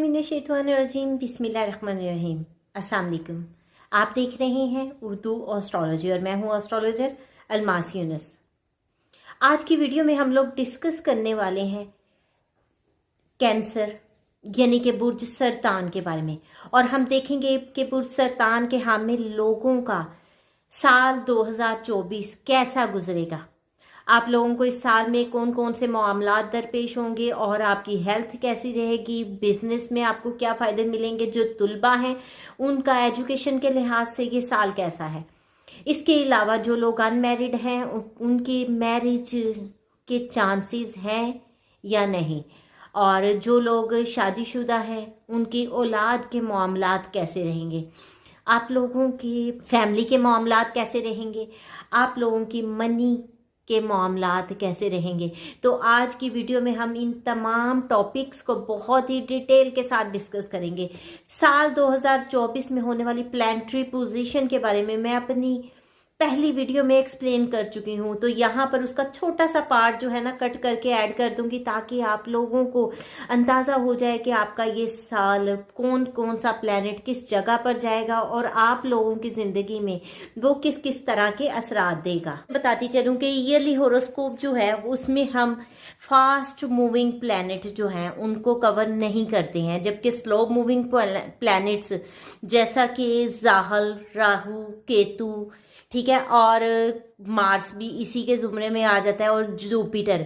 मिनश्शैतानिर्रजीम बिस्मिल्लाहिर्रहमानिर्रहीम। अस्सलाम वालेकुम। आप देख रहे हैं उर्दू एस्ट्रोलॉजी और मैं हूं एस्ट्रोलॉजर अलमास यूनुस। आज की वीडियो में हम लोग डिस्कस करने वाले हैं कैंसर यानी कि बुर्ज सरतान के बारे में, और हम देखेंगे कि बुर्ज सरतान के हामिल लोगों का साल 2024 कैसा गुजरेगा। आप लोगों को इस साल में कौन कौन से मामलात दरपेश होंगे और आपकी हेल्थ कैसी रहेगी, बिजनेस में आपको क्या फ़ायदे मिलेंगे, जो तुलबा हैं उनका एजुकेशन के लिहाज से ये साल कैसा है। इसके अलावा जो लोग अनमैरिड हैं उनकी मैरिज के चांसेस हैं या नहीं, और जो लोग शादीशुदा हैं उनकी औलाद के मामलात कैसे रहेंगे, आप लोगों की फैमिली के मामलात कैसे रहेंगे, आप लोगों की मनी के मामलात कैसे रहेंगे। तो आज की वीडियो में हम इन तमाम टॉपिक्स को बहुत ही डिटेल के साथ डिस्कस करेंगे। साल 2024 में होने वाली प्लैनेटरी पोजीशन के बारे में मैं अपनी पहली वीडियो में एक्सप्लेन कर चुकी हूँ, तो यहाँ पर उसका छोटा सा पार्ट जो है ना कट करके ऐड कर दूंगी, ताकि आप लोगों को अंदाज़ा हो जाए कि आपका ये साल कौन कौन सा प्लैनेट किस जगह पर जाएगा और आप लोगों की ज़िंदगी में वो किस किस तरह के असरात देगा। बताती चलूँ कि ईयरली होरोस्कोप जो है उसमें हम फास्ट मूविंग प्लैनेट जो हैं उनको कवर नहीं करते हैं, जबकि स्लो मूविंग प्लैनेट्स जैसा कि ज़ाहल, राहु, केतु, ठीक है, और मार्स भी इसी के ज़ुमरे में आ जाता है, और जुपिटर,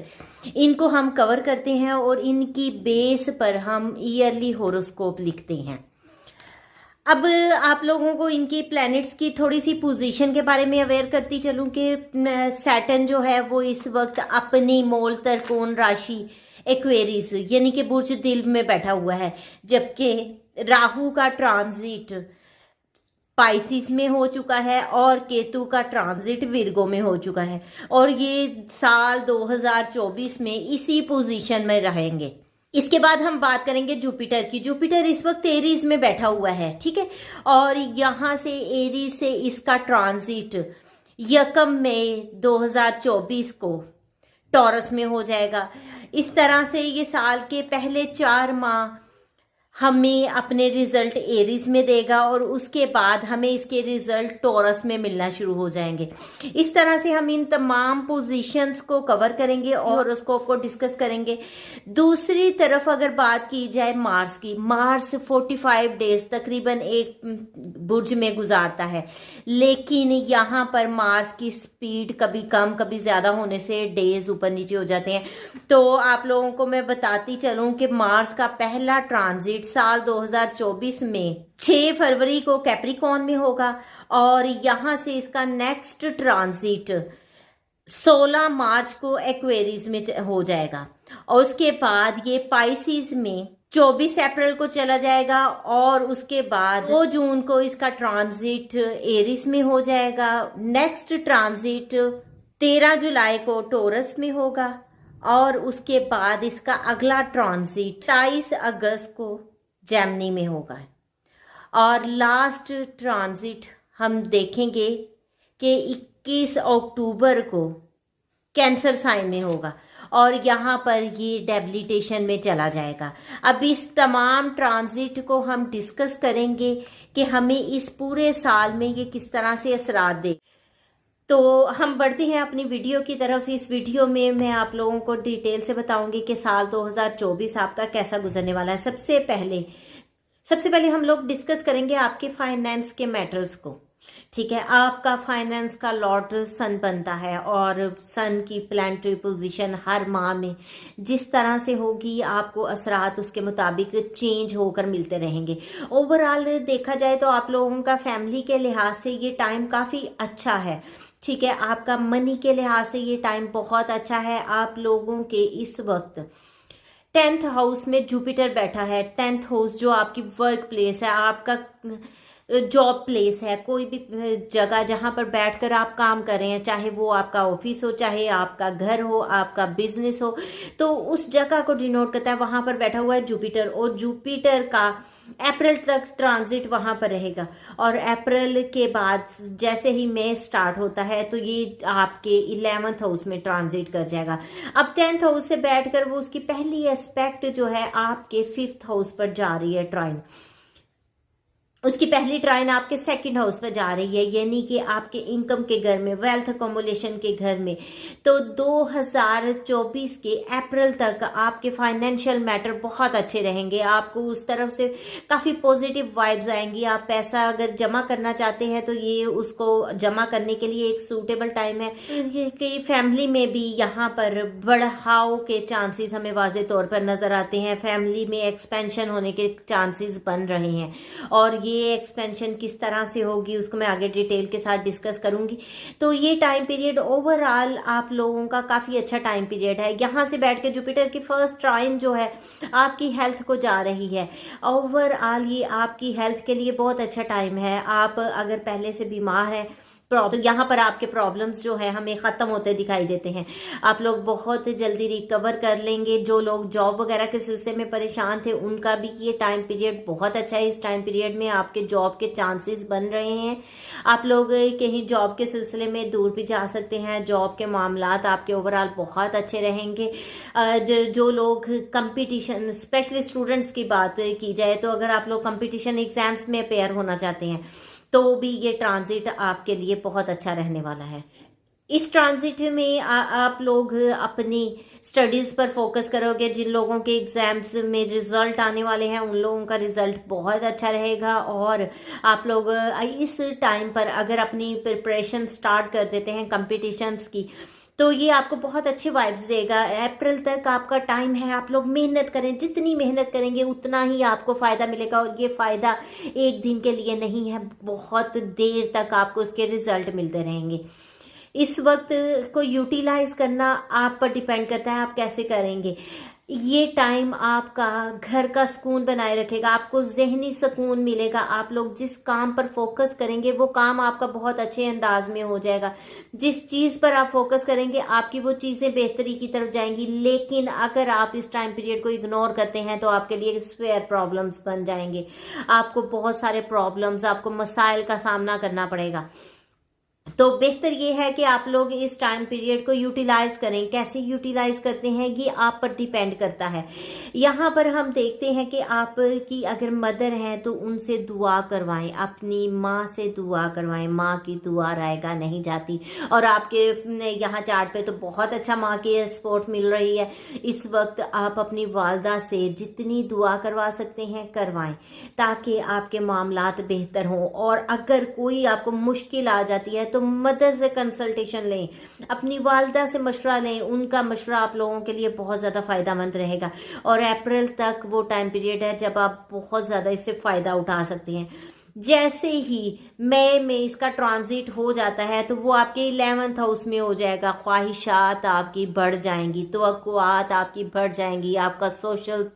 इनको हम कवर करते हैं और इनकी बेस पर हम ईयरली होरोस्कोप लिखते हैं। अब आप लोगों को इनकी प्लैनेट्स की थोड़ी सी पोजीशन के बारे में अवेयर करती चलूं कि सैटर्न जो है वो इस वक्त अपनी मूल त्रिकोण राशि एक्वेरियस यानी कि बुर्ज दिल में बैठा हुआ है, जबकि राहु का ट्रांजिट पाइसिस में हो चुका है और केतु का ट्रांजिट विर्गो में हो चुका है, और ये साल 2024 में इसी पोजीशन में रहेंगे। इसके बाद हम बात करेंगे जुपिटर की। जुपिटर इस वक्त एरीज में बैठा हुआ है, ठीक है, और यहाँ से एरीज से इसका ट्रांजिट 1 मई 2024 को टॉरस में हो जाएगा। इस तरह से ये साल के पहले 4 माह हमें अपने रिजल्ट एरीज में देगा और उसके बाद हमें इसके रिजल्ट टॉरस में मिलना शुरू हो जाएंगे। इस तरह से हम इन तमाम पोजीशंस को कवर करेंगे और उसको डिस्कस करेंगे। दूसरी तरफ अगर बात की जाए मार्स की, मार्स 45 डेज तकरीबन एक बुर्ज में गुजारता है, लेकिन यहाँ पर मार्स की स्पीड कभी कम कभी ज़्यादा होने से डेज ऊपर नीचे हो जाते हैं। तो आप लोगों को मैं बताती चलूँ कि मार्स का पहला ट्रांजिट साल 2024 में 6 फरवरी को कैप्रिकॉर्न में होगा, और यहां से इसका नेक्स्ट ट्रांजिट 16 मार्च को एक्वेरियस में हो जाएगा, और उसके बाद ये पाइसिस में 24 अप्रैल को चला जाएगा, और उसके बाद 2 जून को इसका ट्रांजिट एरिस में हो जाएगा। नेक्स्ट ट्रांजिट 13 जुलाई को टॉरस में होगा, और उसके बाद इसका अगला ट्रांजिट 27 अगस्त को जेमिनी में होगा, और लास्ट ट्रांजिट हम देखेंगे कि 21 अक्टूबर को कैंसर साइन में होगा, और यहाँ पर ये डेबिलिटेशन में चला जाएगा। अब इस तमाम ट्रांजिट को हम डिस्कस करेंगे कि हमें इस पूरे साल में ये किस तरह से असरात दे। तो हम बढ़ते हैं अपनी वीडियो की तरफ। इस वीडियो में मैं आप लोगों को डिटेल से बताऊंगी कि साल 2024 आपका कैसा गुजरने वाला है। सबसे पहले हम लोग डिस्कस करेंगे आपके फाइनेंस के मैटर्स को, ठीक है। आपका फाइनेंस का लॉर्ड सन बनता है, और सन की प्लैनेटरी पोजीशन हर माह में जिस तरह से होगी आपको असरात उसके मुताबिक चेंज होकर मिलते रहेंगे। ओवरऑल देखा जाए तो आप लोगों का फैमिली के लिहाज से ये टाइम काफ़ी अच्छा है, ठीक है। आपका मनी के लिहाज से ये टाइम बहुत अच्छा है। आप लोगों के इस वक्त 10th हाउस में जुपिटर बैठा है। 10th हाउस जो आपकी वर्क प्लेस है, आपका जॉब प्लेस है, कोई भी जगह जहाँ पर बैठकर आप काम कर रहे हैं, चाहे वो आपका ऑफिस हो, चाहे आपका घर हो, आपका बिजनेस हो, तो उस जगह को डिनोट करता है। वहाँ पर बैठा हुआ है जुपिटर, और जुपिटर का अप्रैल तक ट्रांजिट वहाँ पर रहेगा। और अप्रैल के बाद जैसे ही मई स्टार्ट होता है तो ये आपके 11th हाउस में ट्रांजिट कर जाएगा। अब 10th हाउस से बैठकर वो उसकी पहली एस्पेक्ट जो है आपके 5th हाउस पर जा रही है ट्राइन। उसकी पहली ट्राइन आपके 2nd हाउस पर जा रही है, यानी कि आपके इनकम के घर में, वेल्थ अकोमोलेशन के घर में। तो 2024 के अप्रैल तक आपके फाइनेंशियल मैटर बहुत अच्छे रहेंगे। आपको उस तरफ से काफ़ी पॉजिटिव वाइब्स आएंगी। आप पैसा अगर जमा करना चाहते हैं तो ये उसको जमा करने के लिए एक सूटेबल टाइम है। कि फैमिली में भी यहाँ पर बढ़ाव के चांसेस हमें वाज़े तौर पर नज़र आते हैं। फैमिली में एक्सपेंशन होने के चांसेस बन रहे हैं, और ये एक्सपेंशन किस तरह से होगी उसको मैं आगे डिटेल के साथ डिस्कस करूंगी। तो ये टाइम पीरियड ओवरऑल आप लोगों का काफ़ी अच्छा टाइम पीरियड है। यहाँ से बैठ के जुपिटर की फर्स्ट ट्राइन जो है आपकी हेल्थ को जा रही है। ओवरऑल ये आपकी हेल्थ के लिए बहुत अच्छा टाइम है। आप अगर पहले से बीमार हैं तो यहाँ पर आपके प्रॉब्लम्स जो है हमें ख़त्म होते दिखाई देते हैं। आप लोग बहुत जल्दी रिकवर कर लेंगे। जो लोग जॉब वगैरह के सिलसिले में परेशान थे उनका भी ये टाइम पीरियड बहुत अच्छा है। इस टाइम पीरियड में आपके जॉब के चांसेस बन रहे हैं। आप लोग कहीं जॉब के सिलसिले में दूर भी जा सकते हैं। जॉब के मामलात आपके ओवरऑल बहुत अच्छे रहेंगे। जो लोग कंपटीशन, स्पेशली स्टूडेंट्स की बात की जाए तो अगर आप लोग कंपटीशन एग्जाम्स में अपेयर होना चाहते हैं तो भी ये ट्रांजिट आपके लिए बहुत अच्छा रहने वाला है। इस ट्रांजिट में आप लोग अपनी स्टडीज़ पर फोकस करोगे। जिन लोगों के एग्जाम्स में रिजल्ट आने वाले हैं उन लोगों का रिजल्ट बहुत अच्छा रहेगा। और आप लोग इस टाइम पर अगर अपनी प्रिपरेशन स्टार्ट कर देते हैं कंपटीशन्स की तो ये आपको बहुत अच्छी वाइब्स देगा। अप्रैल तक आपका टाइम है। आप लोग मेहनत करें, जितनी मेहनत करेंगे उतना ही आपको फ़ायदा मिलेगा। और ये फ़ायदा एक दिन के लिए नहीं है, बहुत देर तक आपको उसके रिजल्ट मिलते रहेंगे। इस वक्त को यूटिलाइज करना आप पर डिपेंड करता है आप कैसे करेंगे। ये टाइम आपका घर का सुकून बनाए रखेगा, आपको जहनी सुकून मिलेगा। आप लोग जिस काम पर फोकस करेंगे वो काम आपका बहुत अच्छे अंदाज में हो जाएगा। जिस चीज़ पर आप फोकस करेंगे आपकी वो चीज़ें बेहतरी की तरफ जाएंगी। लेकिन अगर आप इस टाइम पीरियड को इग्नोर करते हैं तो आपके लिए स्वेयर प्रॉब्लम्स बन जाएंगे। आपको बहुत सारे प्रॉब्लम्स, आपको मसाइल का सामना करना पड़ेगा। तो बेहतर ये है कि आप लोग इस टाइम पीरियड को यूटिलाइज करें। कैसे यूटिलाइज करते हैं ये आप पर डिपेंड करता है। यहाँ पर हम देखते हैं कि आप की अगर मदर हैं तो उनसे दुआ करवाएं, अपनी माँ से दुआ करवाएं। माँ की दुआ रायगा नहीं जाती। और आपके यहाँ चार्ट पे तो बहुत अच्छा माँ की सपोर्ट मिल रही है। इस वक्त आप अपनी वालदा से जितनी दुआ करवा सकते हैं करवाएं ताकि आपके मामलात बेहतर हों। और अगर कोई आपको मुश्किल आ जाती है तो मदर से कंसल्टेशन लें, अपनी वालदा से मशवरा लें। उनका मशवरा आप लोगों के लिए बहुत ज़्यादा फ़ायदेमंद रहेगा। और अप्रैल तक वो टाइम पीरियड है जब आप बहुत ज़्यादा इससे फ़ायदा उठा सकते हैं। जैसे ही मई में इसका ट्रांजिट हो जाता है तो वो आपके 11th हाउस में हो जाएगा। ख्वाहिशात आपकी बढ़ जाएंगी, तवक्कुआत आपकी बढ़ जाएंगी, आपका सोशल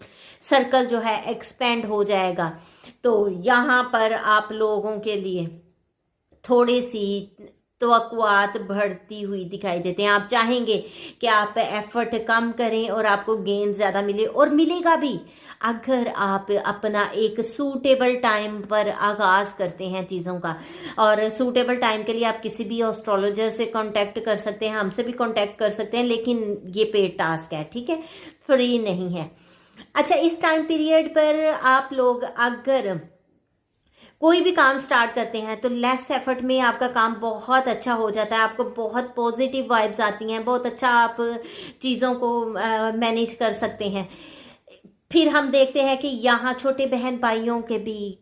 सर्कल जो है एक्सपेंड हो जाएगा। तो यहाँ पर आप लोगों के लिए थोड़ी सी तवक्कुआत बढ़ती हुई दिखाई देते हैं। आप चाहेंगे कि आप एफर्ट कम करें और आपको गेन ज़्यादा मिले, और मिलेगा भी अगर आप अपना एक सूटेबल टाइम पर आगाज़ करते हैं चीज़ों का। और सूटेबल टाइम के लिए आप किसी भी एस्ट्रोलॉजर से कांटेक्ट कर सकते हैं, हमसे भी कांटेक्ट कर सकते हैं, लेकिन ये पेड टास्क है, ठीक है, फ्री नहीं है। अच्छा, इस टाइम पीरियड पर आप लोग अगर कोई भी काम स्टार्ट करते हैं तो लेस एफर्ट में आपका काम बहुत अच्छा हो जाता है। आपको बहुत पॉजिटिव वाइब्स आती हैं, बहुत अच्छा आप चीज़ों को मैनेज कर सकते हैं। फिर हम देखते हैं कि यहाँ छोटे बहन भाइयों के भी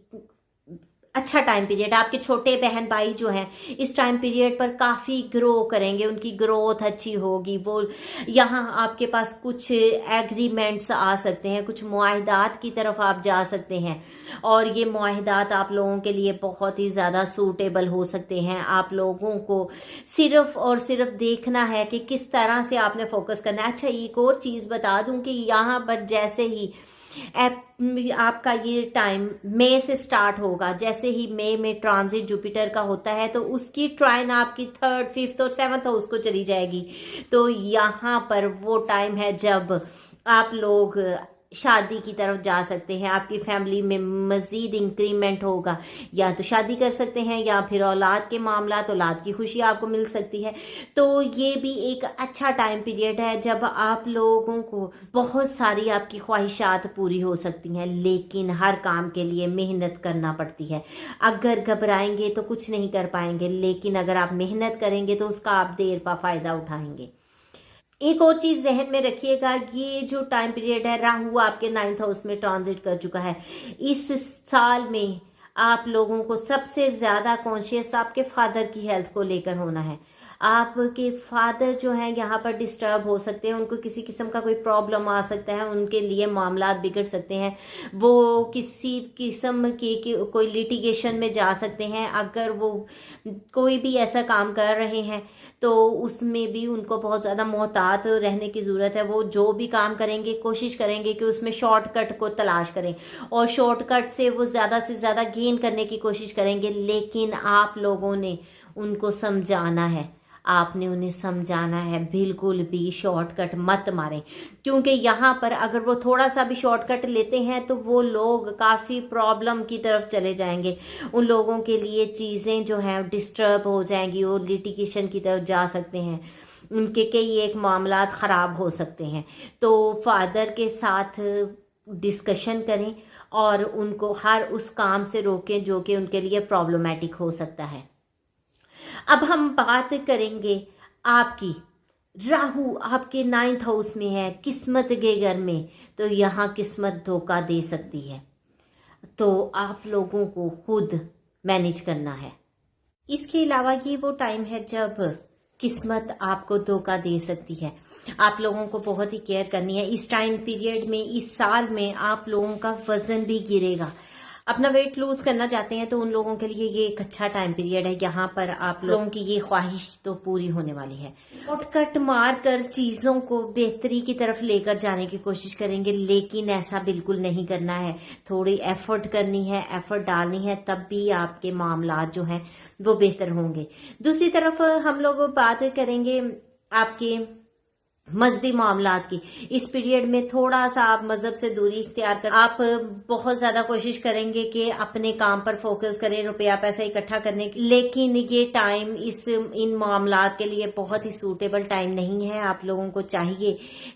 अच्छा टाइम पीरियड। आपके छोटे बहन भाई जो हैं इस टाइम पीरियड पर काफ़ी ग्रो करेंगे, उनकी ग्रोथ अच्छी होगी। वो यहाँ आपके पास कुछ एग्रीमेंट्स आ सकते हैं, कुछ मुआहदात की तरफ आप जा सकते हैं। और ये मुआहदात आप लोगों के लिए बहुत ही ज़्यादा सूटेबल हो सकते हैं। आप लोगों को सिर्फ़ और सिर्फ देखना है कि किस तरह से आपने फोकस करना है। अच्छा, एक और चीज़ बता दूँ कि यहाँ पर जैसे ही आपका ये टाइम मई से स्टार्ट होगा। जैसे ही मई में ट्रांजिट जुपिटर का होता है तो उसकी ट्राइन आपकी 3rd, 5th और 7th हाउस को चली जाएगी। तो यहाँ पर वो टाइम है जब आप लोग शादी की तरफ जा सकते हैं, आपकी फैमिली में मज़ीद इंक्रीमेंट होगा, या तो शादी कर सकते हैं या फिर औलाद के मामला, तो औलाद की खुशी आपको मिल सकती है। तो ये भी एक अच्छा टाइम पीरियड है जब आप लोगों को बहुत सारी आपकी ख्वाहिशात पूरी हो सकती हैं, लेकिन हर काम के लिए मेहनत करना पड़ती है। अगर घबराएंगे तो कुछ नहीं कर पाएंगे, लेकिन अगर आप मेहनत करेंगे तो उसका आप देर पा फायदा उठाएंगे। एक और चीज जहन में रखिएगा, ये जो टाइम पीरियड है, राहु आपके 9th हाउस में ट्रांजिट कर चुका है। इस साल में आप लोगों को सबसे ज्यादा कॉन्शियस आपके फादर की हेल्थ को लेकर होना है। आपके फादर जो हैं यहाँ पर डिस्टर्ब हो सकते हैं, उनको किसी किस्म का कोई प्रॉब्लम आ सकता है, उनके लिए मामलात बिगड़ सकते हैं, वो किसी किस्म की कोई लिटिगेशन में जा सकते हैं। अगर वो कोई भी ऐसा काम कर रहे हैं तो उसमें भी उनको बहुत ज़्यादा मोहतात रहने की ज़रूरत है। वो जो भी काम करेंगे कोशिश करेंगे कि उसमें शॉर्टकट को तलाश करें और शॉर्टकट से वो ज़्यादा से ज़्यादा गेन करने की कोशिश करेंगे, लेकिन आप लोगों ने उनको समझाना है, आपने उन्हें समझाना है बिल्कुल भी शॉर्टकट मत मारें, क्योंकि यहाँ पर अगर वो थोड़ा सा भी शॉर्टकट लेते हैं तो वो लोग काफ़ी प्रॉब्लम की तरफ चले जाएंगे। उन लोगों के लिए चीज़ें जो हैं डिस्टर्ब हो जाएंगी और लिटिगेशन की तरफ जा सकते हैं, उनके कई एक मामलात ख़राब हो सकते हैं। तो फादर के साथ डिस्कशन करें और उनको हर उस काम से रोकें जो कि उनके लिए प्रॉब्लमेटिक हो सकता है। अब हम बात करेंगे आपकी, राहु आपके 9th हाउस में है, किस्मत के घर में, तो यहाँ किस्मत धोखा दे सकती है, तो आप लोगों को खुद मैनेज करना है। इसके अलावा ये वो टाइम है जब किस्मत आपको धोखा दे सकती है, आप लोगों को बहुत ही केयर करनी है। इस टाइम पीरियड में, इस साल में आप लोगों का वजन भी गिरेगा। अपना वेट लूज करना चाहते हैं तो उन लोगों के लिए ये एक अच्छा टाइम पीरियड है। यहाँ पर आप लोगों की ये ख्वाहिश तो पूरी होने वाली है। शॉर्टकट मार कर चीज़ों को बेहतरी की तरफ लेकर जाने की कोशिश करेंगे, लेकिन ऐसा बिल्कुल नहीं करना है। थोड़ी एफर्ट करनी है, एफर्ट डालनी है, तब भी आपके मामलात जो हैं वो बेहतर होंगे। दूसरी तरफ हम लोग बात करेंगे आपके मजहबी मामलात की। इस पीरियड में थोड़ा सा आप मजहब से दूरी इख्तियार कर, आप बहुत ज्यादा कोशिश करेंगे कि अपने काम पर फोकस करें, रुपया पैसा इकट्ठा करने की, लेकिन ये टाइम इन मामलात के लिए बहुत ही सूटेबल टाइम नहीं है। आप लोगों को चाहिए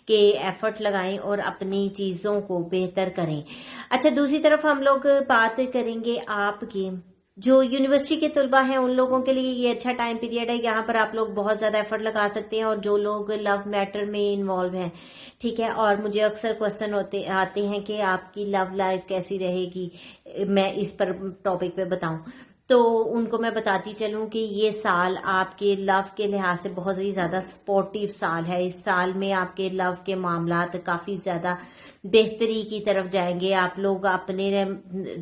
कि एफर्ट लगाएं और अपनी चीजों को बेहतर करें। अच्छा, दूसरी तरफ हम लोग बात करेंगे आपकी जो यूनिवर्सिटी के तलबा हैं, उन लोगों के लिए ये अच्छा टाइम पीरियड है। यहाँ पर आप लोग बहुत ज़्यादा एफर्ट लगा सकते हैं, और जो लोग लव मैटर में इन्वॉल्व हैं, ठीक है, और मुझे अक्सर क्वेश्चन आते हैं कि आपकी लव लाइफ कैसी रहेगी, मैं इस पर टॉपिक पे बताऊं, तो उनको मैं बताती चलूं कि ये साल आपके लव के लिहाज से बहुत ही ज़्यादा सपोर्टिव साल है। इस साल में आपके लव के मामलात काफ़ी ज़्यादा बेहतरी की तरफ जाएंगे। आप लोग अपने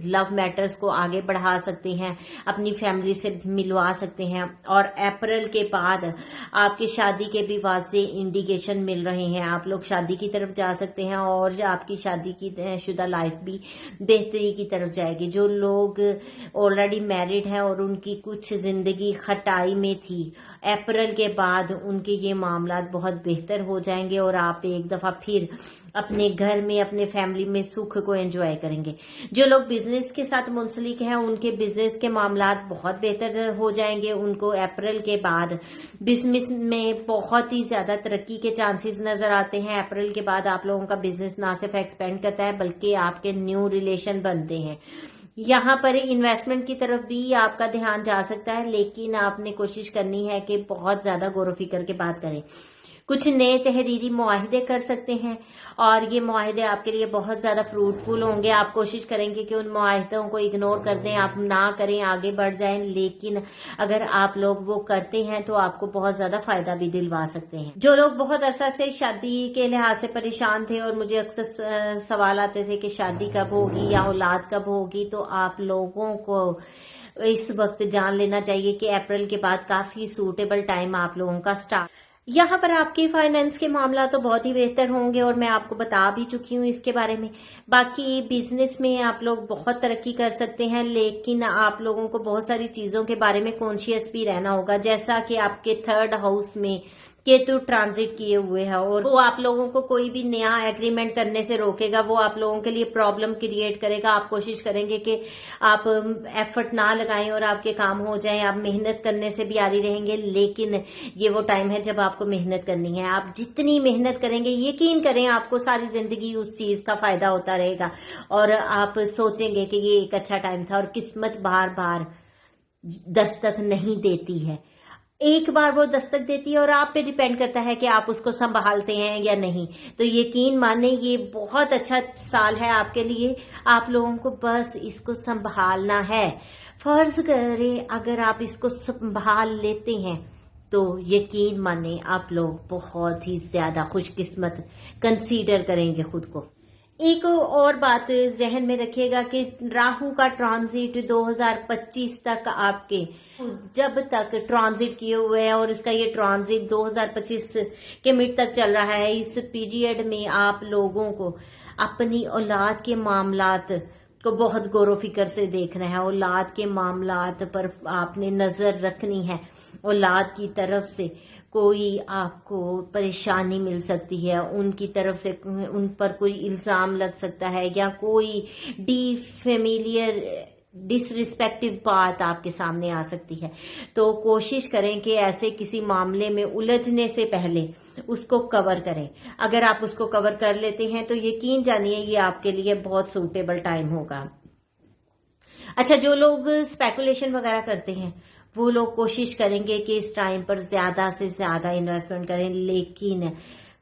लव मैटर्स को आगे बढ़ा सकते हैं, अपनी फैमिली से मिलवा सकते हैं, और अप्रैल के बाद आपकी शादी के भी वास्ते इंडिकेशन मिल रहे हैं। आप लोग शादी की तरफ जा सकते हैं और आपकी शादी की शुदा लाइफ भी बेहतरी की तरफ जाएगी। जो लोग ऑलरेडी मैरिड हैं और उनकी कुछ जिंदगी खटाई में थी, अप्रैल के बाद उनके ये मामलात बहुत बेहतर हो जाएंगे और आप एक दफा फिर अपने घर में, अपने फैमिली में सुख को एंजॉय करेंगे। जो लोग बिजनेस के साथ मुंसलिक हैं, उनके बिजनेस के मामलात बहुत बेहतर हो जाएंगे। उनको अप्रैल के बाद बिजनेस में बहुत ही ज्यादा तरक्की के चांसेस नजर आते हैं। अप्रैल के बाद आप लोगों का बिजनेस ना सिर्फ एक्सपेंड करता है बल्कि आपके न्यू रिलेशन बनते हैं। यहाँ पर इन्वेस्टमेंट की तरफ भी आपका ध्यान जा सकता है, लेकिन आपने कोशिश करनी है कि बहुत ज्यादा गौर व फिक्र के बात करें। कुछ नए तहरीरी मुआहिदे कर सकते हैं और ये मुआहिदे आपके लिए बहुत ज़्यादा फ्रूटफुल होंगे। आप कोशिश करेंगे कि उन मुआहिदों को इग्नोर कर दें, आप ना करें, आगे बढ़ जाएं, लेकिन अगर आप लोग वो करते हैं तो आपको बहुत ज़्यादा फ़ायदा भी दिलवा सकते हैं। जो लोग बहुत अरसा से शादी के लिहाज से परेशान थे और मुझे अक्सर सवाल आते थे कि शादी कब होगी या औलाद कब होगी, तो आप लोगों को इस वक्त जान लेना चाहिए कि अप्रैल के बाद काफ़ी सूटेबल टाइम आप लोगों का स्टार्ट। यहाँ पर आपके फाइनेंस के मामला तो बहुत ही बेहतर होंगे और मैं आपको बता भी चुकी हूँ इसके बारे में। बाकी बिजनेस में आप लोग बहुत तरक्की कर सकते हैं, लेकिन आप लोगों को बहुत सारी चीजों के बारे में कॉन्शियस भी रहना होगा, जैसा कि आपके 3rd हाउस में केतु ट्रांजिट किए हुए है और वो आप लोगों को कोई भी नया एग्रीमेंट करने से रोकेगा, वो आप लोगों के लिए प्रॉब्लम क्रिएट करेगा। आप कोशिश करेंगे कि आप एफर्ट ना लगाएं और आपके काम हो जाएं, आप मेहनत करने से भी आरी रहेंगे, लेकिन ये वो टाइम है जब आपको मेहनत करनी है। आप जितनी मेहनत करेंगे, यकीन करें आपको सारी जिंदगी उस चीज का फायदा होता रहेगा और आप सोचेंगे कि ये एक अच्छा टाइम था। और किस्मत बार बार दस्तक नहीं देती है, एक बार वो दस्तक देती है और आप पे डिपेंड करता है कि आप उसको संभालते हैं या नहीं। तो यकीन माने ये बहुत अच्छा साल है आपके लिए, आप लोगों को बस इसको संभालना है। फर्ज करें अगर आप इसको संभाल लेते हैं तो यकीन माने आप लोग बहुत ही ज्यादा खुशकिस्मत कंसीडर करेंगे खुद को। एक और बात जहन में रखिएगा कि राहु का ट्रांजिट 2025 तक आपके जब तक ट्रांजिट किए हुए है और इसका ये ट्रांजिट 2025 के मिड तक चल रहा है, इस पीरियड में आप लोगों को अपनी औलाद के मामलात को बहुत गौर फिक्र से देखना है। औलाद के मामलात पर आपने नजर रखनी है। औलाद की तरफ से कोई आपको परेशानी मिल सकती है, उनकी तरफ से उन पर कोई इल्जाम लग सकता है या कोई डिफेमिलियर डिसरिस्पेक्टिव बात आपके सामने आ सकती है। तो कोशिश करें कि ऐसे किसी मामले में उलझने से पहले उसको कवर करें। अगर आप उसको कवर कर लेते हैं तो यकीन जानिए ये आपके लिए बहुत सूटेबल टाइम होगा। अच्छा, जो लोग स्पेकुलेशन वगैरह करते हैं वो लोग कोशिश करेंगे कि इस टाइम पर ज्यादा से ज्यादा इन्वेस्टमेंट करें, लेकिन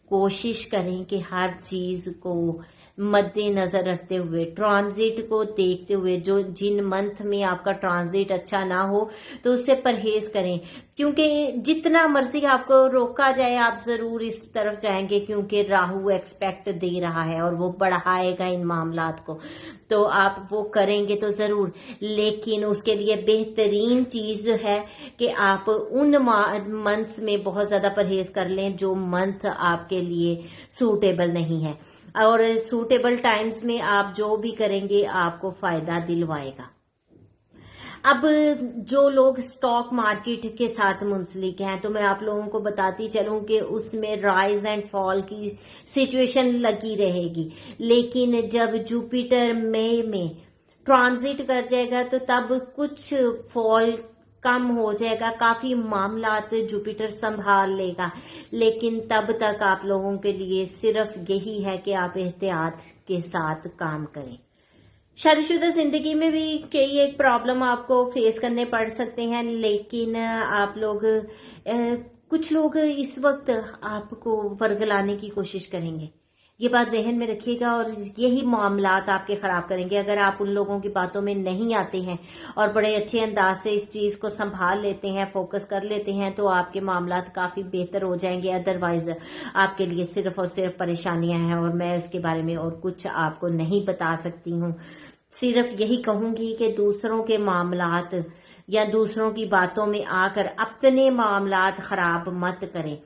कोशिश करें कि हर चीज को मद्देनजर रखते हुए, ट्रांजिट को देखते हुए, जो जिन मंथ में आपका ट्रांजिट अच्छा ना हो तो उससे परहेज करें, क्योंकि जितना मर्जी आपको रोका जाए आप जरूर इस तरफ जाएंगे, क्योंकि राहु एक्सपेक्ट दे रहा है और वो बढ़ाएगा इन मामलात को। तो आप वो करेंगे तो जरूर, लेकिन उसके लिए बेहतरीन चीज है कि आप उन मंथ्स में बहुत ज्यादा परहेज कर लें जो मंथ आपके लिए सूटेबल नहीं है, और सूटेबल टाइम्स में आप जो भी करेंगे आपको फायदा दिलवाएगा। अब जो लोग स्टॉक मार्केट के साथ मुंसलिक हैं तो मैं आप लोगों को बताती चलूं कि उसमें राइज एंड फॉल की सिचुएशन लगी रहेगी, लेकिन जब जुपिटर मई में ट्रांजिट कर जाएगा तो तब कुछ फॉल कम हो जाएगा, काफी मामलात जुपिटर संभाल लेगा, लेकिन तब तक आप लोगों के लिए सिर्फ यही है कि आप एहतियात के साथ काम करें। शादीशुदा जिंदगी में भी कई एक प्रॉब्लम आपको फेस करने पड़ सकते हैं, लेकिन आप लोग कुछ लोग इस वक्त आपको वर्गलाने की कोशिश करेंगे, ये बात जहन में रखिएगा, और यही मामलात आपके खराब करेंगे। अगर आप उन लोगों की बातों में नहीं आते हैं और बड़े अच्छे अंदाज से इस चीज को संभाल लेते हैं, फोकस कर लेते हैं, तो आपके मामलात काफी बेहतर हो जाएंगे। अदरवाइज आपके लिए सिर्फ और सिर्फ परेशानियां हैं, और मैं इसके बारे में और कुछ आपको नहीं बता सकती हूँ। सिर्फ यही कहूंगी कि दूसरों के मामलात या दूसरों की बातों में आकर अपने मामलात खराब मत करें,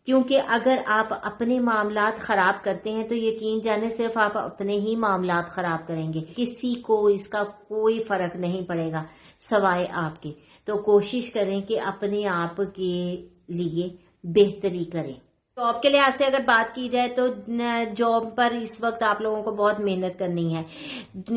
क्योंकि अगर आप अपने मामलात खराब करते हैं तो यकीन जाने सिर्फ आप अपने ही मामलात खराब करेंगे, किसी को इसका कोई फर्क नहीं पड़ेगा सवाए आपके। तो कोशिश करें कि अपने आप के लिए बेहतरी करें। जॉब के लिहाज से अगर बात की जाए तो जॉब पर इस वक्त आप लोगों को बहुत मेहनत करनी है।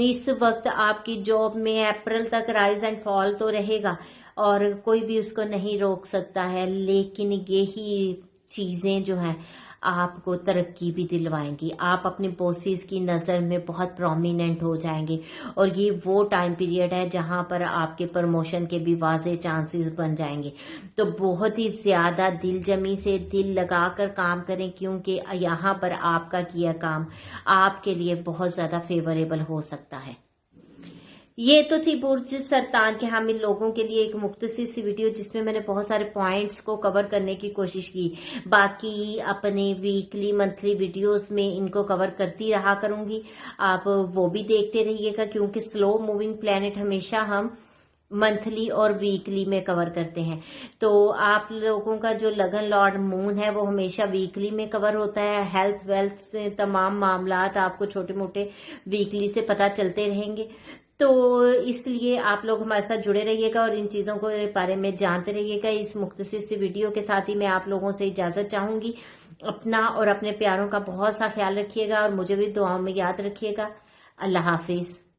इस वक्त आपकी जॉब में अप्रैल तक राइज एंड फॉल तो रहेगा और कोई भी उसको नहीं रोक सकता है, लेकिन यही चीजें जो हैं आपको तरक्की भी दिलवाएंगी। आप अपने बॉसेस की नज़र में बहुत प्रोमिनेंट हो जाएंगे, और ये वो टाइम पीरियड है जहां पर आपके प्रमोशन के भी वाज़े चांसेस बन जाएंगे। तो बहुत ही ज़्यादा दिलजमी से दिल लगाकर काम करें, क्योंकि यहाँ पर आपका किया काम आपके लिए बहुत ज़्यादा फेवरेबल हो सकता है। ये तो थी बुर्ज सरतान के हामिल लोगों के लिए एक मुख्तसर सी वीडियो, जिसमें मैंने बहुत सारे पॉइंट्स को कवर करने की कोशिश की। बाकी अपने वीकली मंथली वीडियोस में इनको कवर करती रहा करूंगी, आप वो भी देखते रहिएगा, क्योंकि स्लो मूविंग प्लैनेट हमेशा हम منتھلی اور ویکلی میں کور کرتے ہیں. تو آپ لوگوں کا جو لگن لارڈ مون ہے وہ ہمیشہ ویکلی میں کور ہوتا ہے. ہیلتھ ویلتھ سے تمام معاملات آپ کو چھوٹے موٹے ویکلی سے پتہ چلتے رہیں گے. تو اس لیے آپ لوگ ہمارے ساتھ جڑے رہیے گا اور ان چیزوں کے بارے میں جانتے رہیے گا. اس مختصر سی ویڈیو کے ساتھ ہی میں آپ لوگوں سے اجازت چاہوں گی. اپنا اور اپنے پیاروں کا بہت سا خیال رکھیے گا اور مجھے بھی دعاؤں میں یاد رکھیے گا. اللہ حافظ.